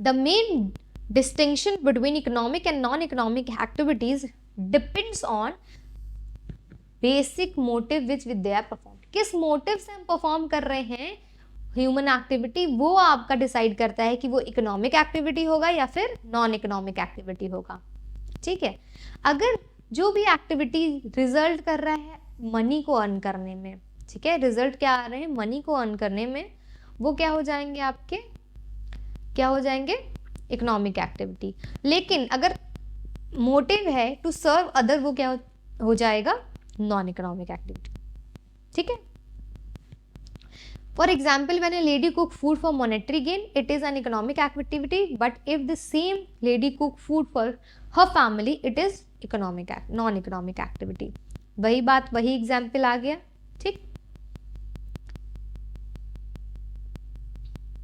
The main distinction between economic and non-economic activities depends on basic motive which they are performed. किस motive से हम perform कर रहे हैं ह्यूमन एक्टिविटी, वो आपका डिसाइड करता है कि वो इकोनॉमिक एक्टिविटी होगा या फिर नॉन इकोनॉमिक एक्टिविटी होगा. ठीक है. अगर जो भी एक्टिविटी रिजल्ट कर रहा है मनी को अर्न करने में, ठीक है, रिजल्ट क्या आ रहे हैं मनी को अर्न करने में, वो क्या हो जाएंगे आपके, क्या हो जाएंगे, इकोनॉमिक एक्टिविटी. लेकिन अगर मोटिव है टू सर्व अदर, वो क्या हो जाएगा, नॉन इकोनॉमिक एक्टिविटी. ठीक है. For example, when a lady cook food for monetary gain, it is an economic activity, but if the same lady cook food for her family, it is economic, non economic activity. वही बात, वही example आ गया. ठीक.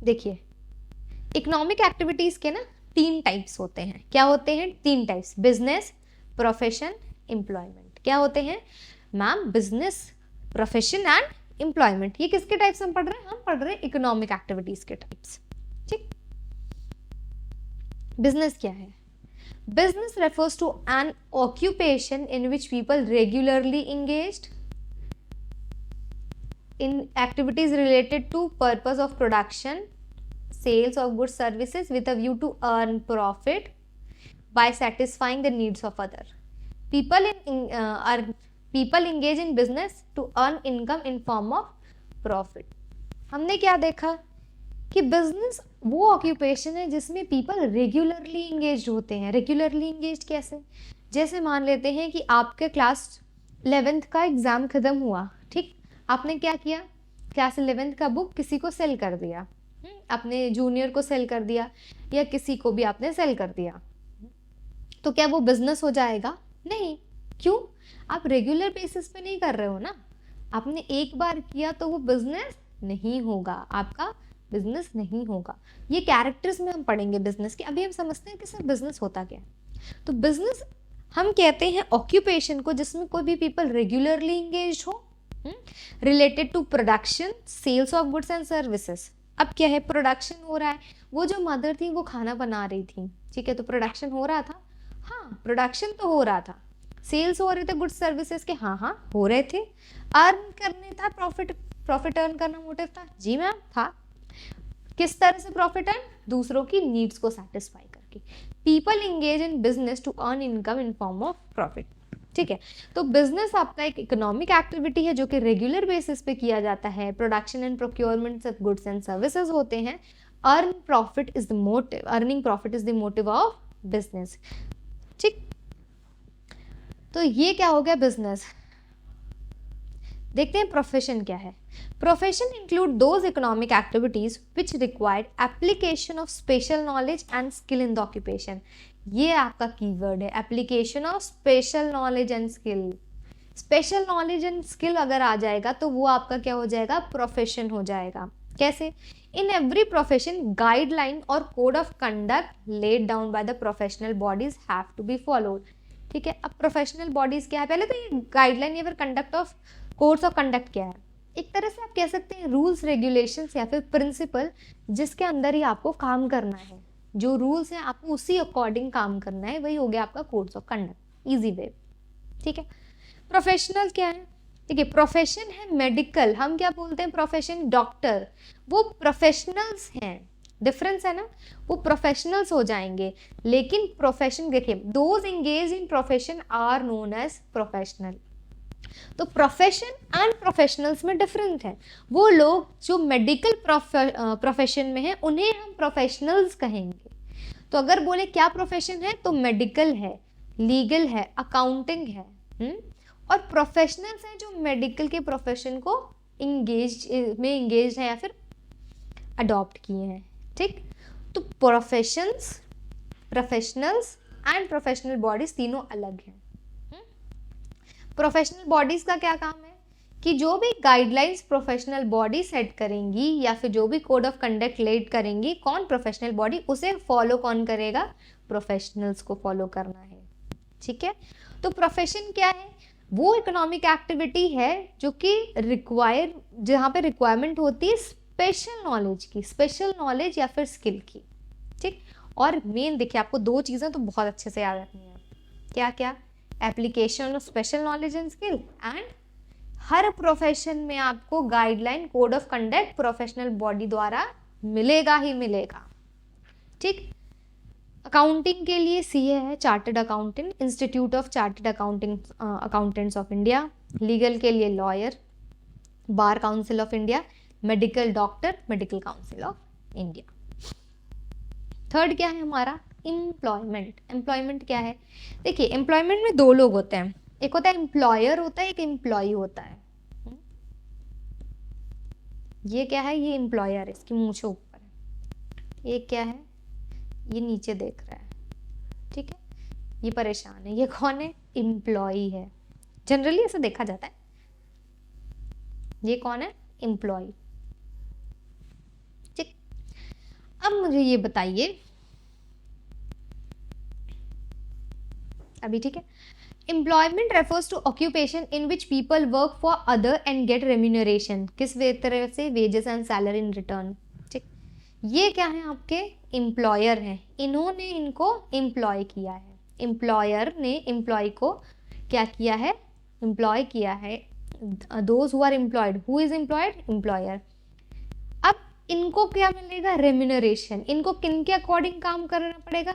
देखिए, economic activities के ना 3 types होते हैं. क्या होते हैं? 3 टाइप्स. Business, profession, employment. क्या होते हैं ma'am? Business, profession and employment. ये किसके टाइप्स हम पढ़ रहे हैं? हम पढ़ रहे हैं इकोनॉमिक एक्टिविटीज के टाइप्स. ठीक. बिजनेस क्या है? Business refers to an occupation in which people regularly engaged in activities related to purpose of production, sales of goods, services with a view to earn profit by satisfying the needs of other. People engage in business to earn income in form of profit. हमने क्या देखा कि business वो occupation है जिसमें people regularly engage होते हैं. Regularly engage कैसे? जैसे मान लेते हैं कि आपके क्लास 11th का एग्ज़ाम ख़त्म हुआ. ठीक. आपने क्या किया? क्लास 11th का बुक किसी को सेल कर दिया, अपने जूनियर को सेल कर दिया, या किसी को भी आपने सेल कर दिया, तो क्या वो बिजनेस हो जाएगा? नहीं. क्यों? आप रेगुलर बेसिस पे नहीं कर रहे हो ना. आपने एक बार किया तो वो बिजनेस नहीं होगा, आपका बिजनेस नहीं होगा. ये कैरेक्टर्स में हम पढ़ेंगे बिजनेस के. अभी हम समझते हैं कि सर बिजनेस होता क्या है. तो बिजनेस हम कहते हैं ऑक्यूपेशन को जिसमें कोई भी पीपल रेगुलरली इंगेज हो related to production, sales of goods and services. अब क्या है? प्रोडक्शन हो रहा है. वो जो मदर थी वो खाना बना रही थी, ठीक है, तो प्रोडक्शन हो रहा था. हाँ, प्रोडक्शन तो हो रहा था. सेल्स हो रहे थे गुड्स सर्विसेज के, हाँ हो रहे थे. अर्न करने था, प्रॉफिट अर्न करना मोटिव था. जी मैम था. किस तरह से प्रॉफिट अर्न? दूसरों की नीड्स को सेटिस्फाई करके. People engage in business to earn income in form of profit. ठीक है. तो बिजनेस आपका एक इकोनॉमिक एक्टिविटी है जो कि रेगुलर बेसिस पे किया जाता है. Production and procurement of goods and services होते हैं. Earning profit is the motive of business. ठीक. तो ये क्या हो गया? बिजनेस. देखते हैं प्रोफेशन क्या है. Profession include those economic activities which required application of special knowledge and skill in the occupation. ये आपका कीवर्ड है, application of special knowledge and skill. Special knowledge and skill अगर आ जाएगा तो वो आपका क्या हो जाएगा? प्रोफेशन हो जाएगा. कैसे? इन एवरी प्रोफेशन गाइडलाइन और code of conduct laid down by the professional bodies have to be followed. ठीक है. अब प्रोफेशनल बॉडीज क्या है? पहले तो ये गाइडलाइन या फिर conduct of codes of conduct क्या है? एक तरह से आप कह सकते हैं रूल्स, रेगुलेशंस या फिर प्रिंसिपल जिसके अंदर ही आपको काम करना है. जो रूल्स हैं आपको उसी अकॉर्डिंग काम करना है, वही हो गया आपका codes of conduct. Easy way. ठीक है. प्रोफेशनल क्या है? ठीक है. प्रोफेशन है मेडिकल. हम क्या बोलते हैं? प्रोफेशन. डॉक्टर वो प्रोफेशनल्स हैं. डिफरेंस है ना. वो प्रोफेशनल्स हो जाएंगे. लेकिन प्रोफेशन देखिए, those engage in profession are known as professional. तो प्रोफेशन एंड प्रोफेशनल्स में डिफरेंस है. वो लोग जो मेडिकल प्रोफेशन में हैं उन्हें हम प्रोफेशनल्स कहेंगे. तो अगर बोले क्या प्रोफेशन है तो मेडिकल है, लीगल है, अकाउंटिंग है. और प्रोफेशनल्स हैं जो मेडिकल के प्रोफेशन को इंगेज है या फिर अडॉप्ट किए हैं. ठीक. तो professions, professionals and professional bodies तीनों अलग हैं. प्रोफेशनल बॉडीज का क्या काम है कि जो भी गाइडलाइंस प्रोफेशनल बॉडी सेट करेंगी या फिर जो भी कोड ऑफ कंडक्ट लेट करेंगी, कौन? Professional body. उसे फॉलो कौन करेगा? प्रोफेशनल्स को फॉलो करना है. ठीक है. तो प्रोफेशन क्या है? वो इकोनॉमिक एक्टिविटी है जो कि जहाँ पे रिक्वायरमेंट होती है स्पेशल नॉलेज की, स्पेशल नॉलेज या फिर स्किल की. ठीक। और मेन देखिए, आपको दो चीज़ें तो बहुत अच्छे से याद रखनी है। क्या क्या? Application of special knowledge and skill, and her profession में आपको guideline, code of conduct professional body द्वारा मिलेगा ही मिलेगा। ठीक। अकाउंटिंग के लिए सीए है chartered accountant, institute of chartered accountants of India. Legal के लिए lawyer, bar council of India. Medical doctor, medical council of India. Third क्या है हमारा? एम्प्लॉयमेंट। एम्प्लॉयमेंट क्या है? देखिए, एम्प्लॉयमेंट में दो लोग होते हैं, एक होता है एम्प्लॉयर होता है, एक एम्प्लॉय होता है। ये क्या है? ये एम्प्लॉयर है, इसकी मूंछ ऊपर है। ये क्या है? ये नीचे देख रहा है, ठीक है, ये परेशान है। ये कौन है? एम्प्लॉय है। जनरली ऐसा देखा जाता है। ये कौन है? एम्प्लॉय। ठीक। अब मुझे ये बताइए अभी, ठीक है, employment refers to occupation in which people work for other and get remuneration. किस तरह से? Wages and salary in return. ठीक। ये क्या है? आपके एम्प्लॉयर हैं, इन्होंने इनको एम्प्लॉय किया है। एम्प्लॉयर ने एम्प्लॉय को क्या किया है? एम्प्लॉय किया है। Those who are employed, who is employed? Employer. अब इनको क्या मिलेगा? रेम्यूनरेशन। इनको किन के अकॉर्डिंग काम करना पड़ेगा?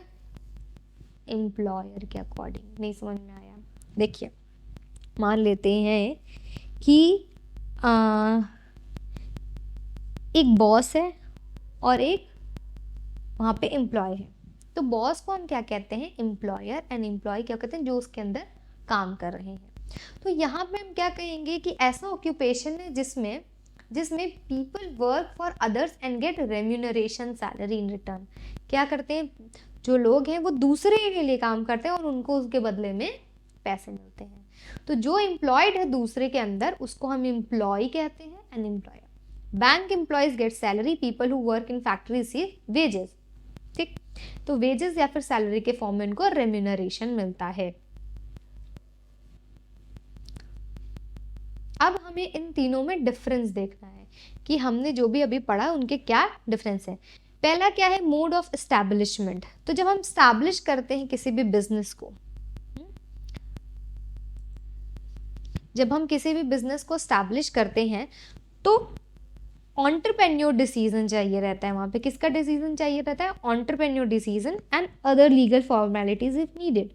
एम्प्लॉयर के अकॉर्डिंग। नहीं समझ में आया? देखिए, मान लेते हैं कि एक बॉस है और एक वहाँ पे एम्प्लॉय है। तो बॉस को हम क्या कहते हैं? एम्प्लॉयर। एंड एम्प्लॉय क्या कहते हैं? जो उसके अंदर काम कर रहे हैं। तो यहाँ पे हम क्या कहेंगे कि ऐसा ऑक्यूपेशन है जिसमें people work for others and get remuneration salary in return. क्या करते हैं? जो लोग हैं वो दूसरे के लिए काम करते हैं और उनको उसके बदले में पैसे मिलते हैं। तो जो एम्प्लॉयड है दूसरे के अंदर, उसको हम एम्प्लॉय कहते हैं, an employer. Bank employees get salary, people who work in factory receive wages. ठीक। तो वेजेस या फिर सैलरी के फॉर्म में इनको रेम्यूनरेशन मिलता है। अब हमें इन तीनों में डिफरेंस देखना है कि हमने जो भी अभी पढ़ा उनके क्या डिफरेंस है। पहला क्या है? Mode of establishment. तो जब हम स्टैब्लिश करते हैं किसी भी बिजनेस को, जब हम किसी भी बिजनेस को स्टैब्लिश करते हैं तो एंटरप्रेन्योर डिसीजन चाहिए रहता है। वहां पे किसका डिसीजन चाहिए रहता है? Entrepreneur decision and other legal formalities if needed.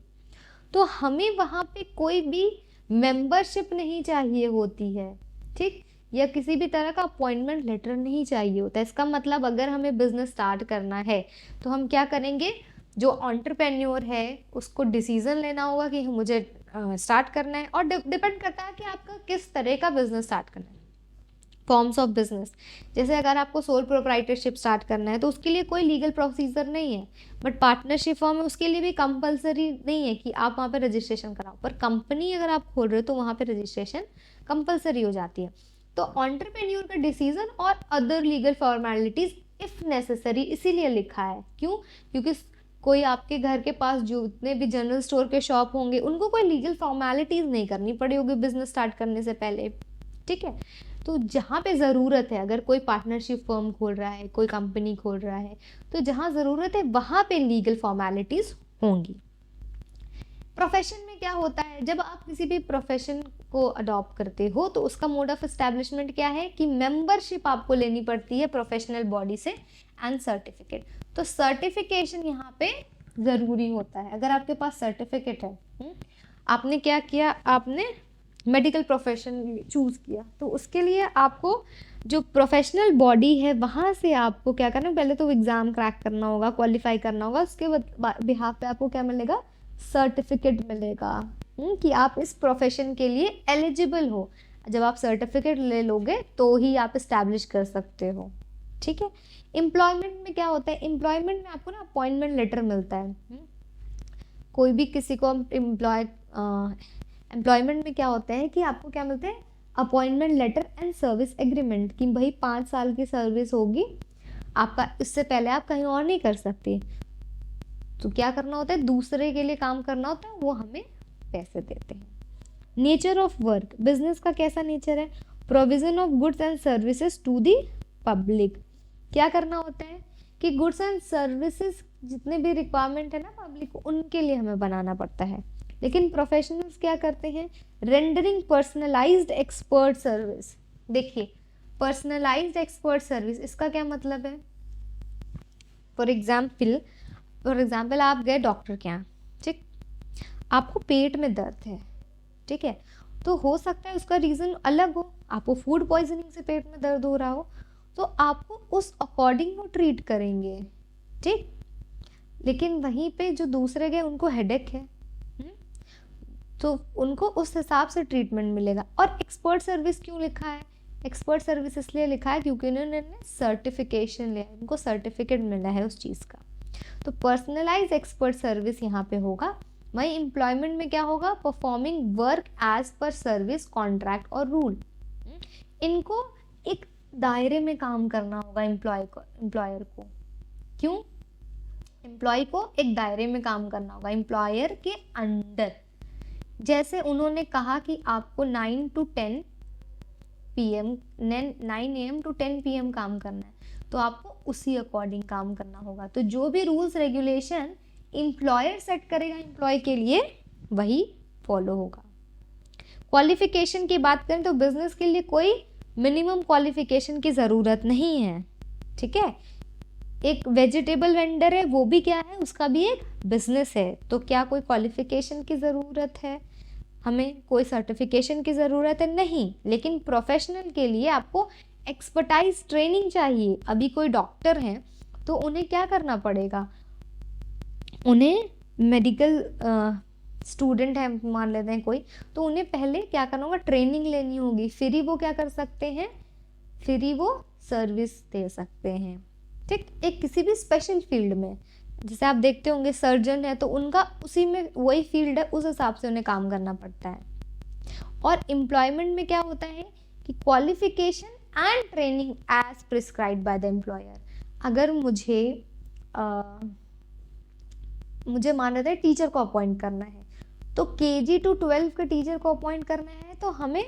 तो हमें वहां पे कोई भी मेंबरशिप नहीं चाहिए होती है, ठीक, या किसी भी तरह का अपॉइंटमेंट लेटर नहीं चाहिए होता है। इसका मतलब अगर हमें बिजनेस स्टार्ट करना है तो हम क्या करेंगे? जो एंटरप्रेन्योर है उसको डिसीजन लेना होगा कि मुझे स्टार्ट करना है। और डिपेंड करता है कि आपका किस तरह का बिजनेस स्टार्ट करना है। फॉर्म्स ऑफ बिजनेस, जैसे अगर आपको सोल प्रोप्राइटरशिप स्टार्ट करना है तो उसके लिए कोई लीगल प्रोसीजर नहीं है, बट पार्टनरशिप फॉर्म है उसके लिए भी कंपलसरी नहीं है कि आप वहाँ पे रजिस्ट्रेशन कराओ। पर कंपनी अगर आप खोल रहे हो तो वहाँ पे रजिस्ट्रेशन कंपलसरी हो जाती है। तो एंटरप्रेन्योर का डिसीजन और other legal formalities if necessary इसीलिए लिखा है। क्यों? क्योंकि कोई आपके घर के पास जितने भी जनरल स्टोर के शॉप होंगे उनको कोई लीगल फॉर्मेलिटीज नहीं करनी पड़ी होगी बिजनेस स्टार्ट करने से पहले, ठीक है। तो जहाँ पे ज़रूरत है, अगर कोई पार्टनरशिप फर्म खोल रहा है, कोई कंपनी खोल रहा है, तो जहाँ ज़रूरत है वहाँ पे लीगल फॉर्मेलिटीज़ होंगी। प्रोफेशन में क्या होता है? जब आप किसी भी प्रोफेशन को अडॉप्ट करते हो तो उसका मोड ऑफ एस्टैब्लिशमेंट क्या है कि मेंबरशिप आपको लेनी पड़ती है प्रोफेशनल बॉडी से एंड सर्टिफिकेट। तो सर्टिफिकेशन यहाँ पे ज़रूरी होता है। अगर आपके पास सर्टिफिकेट है, आपने क्या किया? आपने मेडिकल प्रोफेशन चूज़ किया, तो उसके लिए आपको जो प्रोफेशनल बॉडी है वहाँ से आपको क्या करना है? पहले तो एग्ज़ाम क्रैक करना होगा, क्वालिफाई करना होगा। उसके बिहाफ पे आपको क्या मिलेगा? सर्टिफिकेट मिलेगा कि आप इस प्रोफेशन के लिए एलिजिबल हो। जब आप सर्टिफिकेट ले लोगे तो ही आप इस्टेब्लिश कर सकते हो, ठीक है। एम्प्लॉयमेंट में क्या होता है? एम्प्लॉयमेंट में आपको ना अपॉइंटमेंट लेटर मिलता है। कोई भी किसी को एम्प्लॉयमेंट में क्या होता है कि आपको क्या मिलते हैं? Appointment letter and service agreement, कि भाई 5 साल की सर्विस होगी आपका, इससे पहले आप कहीं और नहीं कर सकते। तो क्या करना होता है? दूसरे के लिए काम करना होता है, वो हमें पैसे देते हैं। नेचर ऑफ वर्क, बिजनेस का कैसा नेचर है? Provision of goods and services to the public. क्या करना होता है कि गुड्स एंड सर्विसेज जितने भी रिक्वायरमेंट है ना पब्लिक को, उनके लिए हमें बनाना पड़ता है। लेकिन प्रोफेशनल्स क्या करते हैं, रेंडरिंग पर्सनलाइज्ड एक्सपर्ट सर्विस। देखिए पर्सनलाइज्ड एक्सपर्ट सर्विस इसका क्या मतलब है, फॉर एग्जाम्पल आप गए डॉक्टर के यहाँ, ठीक, आपको पेट में दर्द है, ठीक है, तो हो सकता है उसका रीज़न अलग हो, आपको फूड पॉइजनिंग से पेट में दर्द हो रहा हो, तो आपको उस अकॉर्डिंग वो ट्रीट करेंगे, ठीक। लेकिन वहीं पे जो दूसरे गए उनको हेडेक है, तो उनको उस हिसाब से ट्रीटमेंट मिलेगा। और एक्सपर्ट सर्विस क्यों लिखा है, एक्सपर्ट सर्विस इसलिए लिखा है क्योंकि उन्होंने सर्टिफिकेशन लिया, उनको सर्टिफिकेट मिला है उस चीज़ का। तो पर्सनलाइज एक्सपर्ट सर्विस यहाँ पे होगा। वहीं एम्प्लॉयमेंट में क्या होगा, performing work as per service contract और रूल। इनको एक दायरे में काम करना होगा एम्प्लॉयर को। क्यों, एम्प्लॉय को एक दायरे में काम करना होगा एम्प्लॉयर के अंडर। जैसे उन्होंने कहा कि आपको 9 to 10 PM 9 AM to 10 PM काम करना है, तो आपको उसी अकॉर्डिंग काम करना होगा। तो जो भी रूल्स रेगुलेशन एम्प्लॉयर सेट करेगा एम्प्लॉय के लिए, वही फॉलो होगा। क्वालिफिकेशन की बात करें तो बिजनेस के लिए कोई मिनिमम क्वालिफिकेशन की ज़रूरत नहीं है, ठीक है। एक वेजिटेबल वेंडर है, वो भी क्या है, उसका भी एक बिजनेस है, तो क्या कोई क्वालिफिकेशन की ज़रूरत है, हमें कोई सर्टिफिकेशन की ज़रूरत है, नहीं। लेकिन प्रोफेशनल के लिए आपको एक्सपर्टाइज ट्रेनिंग चाहिए। अभी कोई डॉक्टर हैं तो उन्हें क्या करना पड़ेगा, उन्हें मेडिकल स्टूडेंट है मान लेते हैं कोई, तो उन्हें पहले क्या करना होगा, ट्रेनिंग लेनी होगी, फिर ही वो क्या कर सकते हैं, फिर ही वो सर्विस दे सकते हैं, ठीक। एक किसी भी स्पेशल फील्ड में, जैसे आप देखते होंगे सर्जन है तो उनका उसी में वही फील्ड है, उस हिसाब से उन्हें काम करना पड़ता है। और एम्प्लॉयमेंट में क्या होता है कि qualification and training as prescribed by the employer. अगर मुझे मान लेते हैं टीचर को अपॉइंट करना है, तो KG to 12 के टीचर को अपॉइंट करना है, तो हमें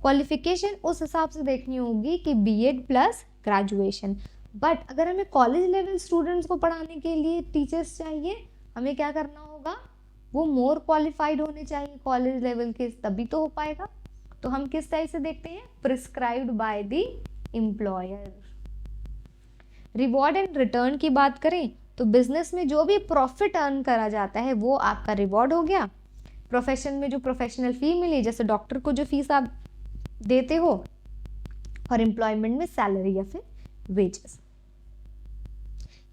क्वालिफिकेशन उस हिसाब से देखनी होगी कि BEd प्लस ग्रेजुएशन। बट अगर हमें कॉलेज लेवल स्टूडेंट्स को पढ़ाने के लिए टीचर्स चाहिए, हमें क्या करना होगा, वो मोर क्वालिफाइड होने चाहिए कॉलेज लेवल के, तभी तो हो पाएगा। तो हम किस टाइप से देखते हैं, prescribed by the employer. Reward and return की बात करें तो बिजनेस में जो भी प्रॉफिट अर्न करा जाता है वो आपका रिवॉर्ड हो गया। प्रोफेशन में जो प्रोफेशनल फी मिली, जैसे डॉक्टर को जो फीस आप देते हो, और एम्प्लॉयमेंट में सैलरी या फिर वेजेस।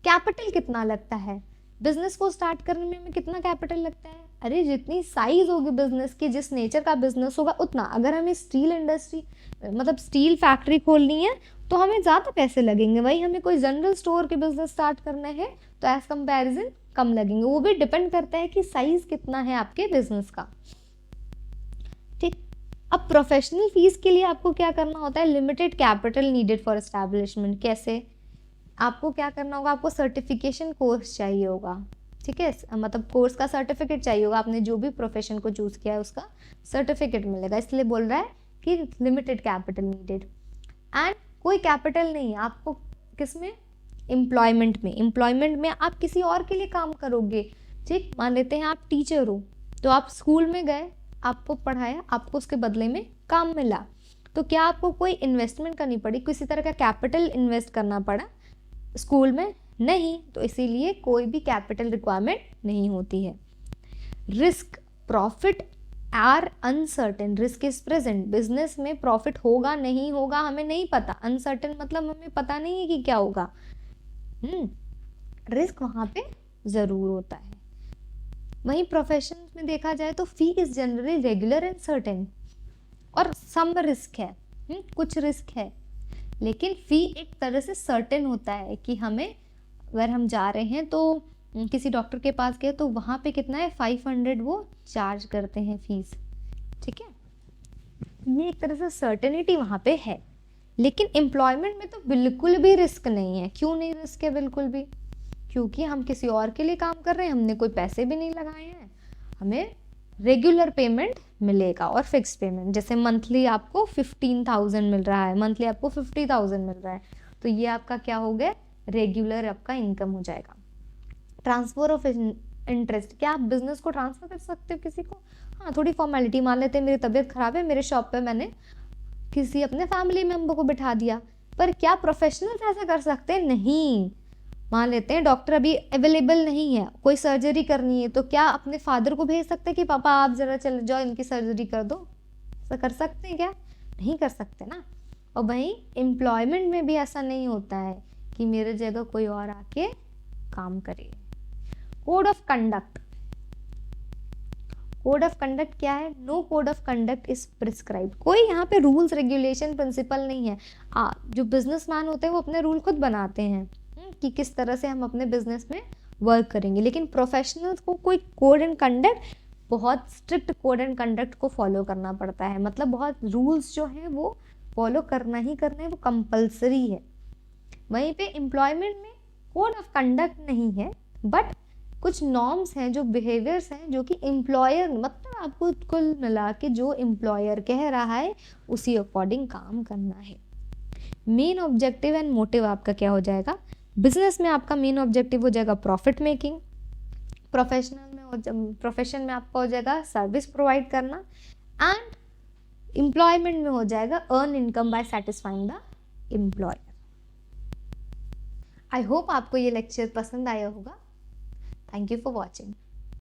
कैपिटल कितना लगता है, बिजनेस को स्टार्ट करने में हमें कितना कैपिटल लगता है, अरे जितनी साइज होगी बिजनेस की, जिस नेचर का बिजनेस होगा उतना। अगर हमें स्टील इंडस्ट्री मतलब स्टील फैक्ट्री खोलनी है तो हमें ज़्यादा पैसे लगेंगे, वही हमें कोई जनरल स्टोर के बिजनेस स्टार्ट करना है तो एज कंपैरिजन कम लगेंगे। वो भी डिपेंड करता है कि साइज कितना है आपके बिजनेस का, ठीक। अब प्रोफेशनल फीस के लिए आपको क्या करना होता है, limited capital needed for establishment. कैसे, आपको क्या करना होगा, आपको सर्टिफिकेशन कोर्स चाहिए होगा, ठीक है, मतलब कोर्स का सर्टिफिकेट चाहिए होगा, आपने जो भी प्रोफेशन को चूज़ किया है उसका सर्टिफिकेट मिलेगा, इसलिए बोल रहा है कि लिमिटेड कैपिटल नीडेड। एंड कोई कैपिटल नहीं है आपको किसमें, एम्प्लॉयमेंट में आप किसी और के लिए काम करोगे, ठीक। मान लेते हैं आप टीचर हो, तो आप स्कूल में गए, आपको पढ़ाया, आपको उसके बदले में काम मिला, तो क्या आपको कोई इन्वेस्टमेंट करनी पड़ी, किसी तरह का कैपिटल इन्वेस्ट करना पड़ा स्कूल में, नहीं, तो इसीलिए कोई भी कैपिटल रिक्वायरमेंट नहीं होती है। Risk, profit are uncertain, risk is present. Business में प्रॉफिट होगा नहीं होगा हमें नहीं पता, अनसर्टेन मतलब हमें पता नहीं है कि क्या होगा, रिस्क वहाँ पे ज़रूर होता है। वहीं प्रोफेशन में देखा जाए तो फी is generally regular and certain, और सम रिस्क है, कुछ रिस्क है, लेकिन फी एक तरह से सर्टेन होता है कि हमें, अगर हम जा रहे हैं तो किसी डॉक्टर के पास गए तो वहाँ पे कितना है 500 वो चार्ज करते हैं फीस, ठीक है, ये एक तरह से सर्टेनिटी वहाँ पे है। लेकिन एम्प्लॉयमेंट में तो बिल्कुल भी रिस्क नहीं है। क्यों नहीं रिस्क है बिल्कुल भी, क्योंकि हम किसी और के लिए काम कर रहे हैं, हमने कोई पैसे भी नहीं लगाए हैं, हमें रेगुलर पेमेंट मिलेगा और फिक्स पेमेंट। जैसे मंथली आपको 15,000 मिल रहा है, मंथली आपको 50,000 मिल रहा है, तो ये आपका क्या हो गया, रेगुलर आपका इनकम हो जाएगा। ट्रांसफर ऑफ इंटरेस्ट, क्या आप बिजनेस को ट्रांसफर कर सकते हो किसी को? हाँ, थोड़ी फॉर्मेलिटी, मान लेते हैं मेरी तबीयत खराब है, मेरे शॉप पे मैंने किसी अपने फैमिली मेंबर को बिठा दिया, पर क्या प्रोफेशनल्स ऐसा कर सकते हैं? नहीं। मान लेते हैं डॉक्टर अभी अवेलेबल नहीं है, कोई सर्जरी करनी है, तो क्या अपने फादर को भेज सकते हैं कि पापा आप जरा चले जाओ इनकी सर्जरी कर दो? ऐसा कर सकते हैं क्या? नहीं कर सकते ना। और वहीं एम्प्लॉयमेंट में भी ऐसा नहीं होता है कि मेरे जगह कोई और आके काम करे। Code of conduct, code of conduct क्या है? No code of conduct is prescribed. कोई यहाँ पे रूल्स रेगुलेशन प्रिंसिपल नहीं है। जो बिजनेसमैन होते हैं वो अपने रूल खुद बनाते हैं कि किस तरह से हम अपने बिजनेस में वर्क करेंगे, लेकिन प्रोफेशनल्स को कोई कोड एंड कंडक्ट, बहुत स्ट्रिक्ट कोड एंड कंडक्ट को फॉलो करना पड़ता है। मतलब बहुत रूल्स जो हैं वो फॉलो करना ही करना है, वो कंपलसरी है। वहीं पे एम्प्लॉयमेंट में कोड ऑफ कंडक्ट नहीं है, बट कुछ नॉर्म्स हैं, जो बिहेवियर्स हैं, जो कि एम्प्लॉयर, मतलब आपको कुल मिला के जो एम्प्लॉयर कह रहा है उसी अकॉर्डिंग काम करना है। मेन ऑब्जेक्टिव एंड मोटिव आपका क्या हो जाएगा? बिजनेस में आपका मेन ऑब्जेक्टिव हो जाएगा प्रॉफिट मेकिंग, प्रोफेशन में आपका हो जाएगा सर्विस प्रोवाइड करना, एंड एम्प्लॉयमेंट में हो जाएगा earn income by satisfying the employer. I hope आपको ये लेक्चर पसंद आया होगा। Thank you for watching.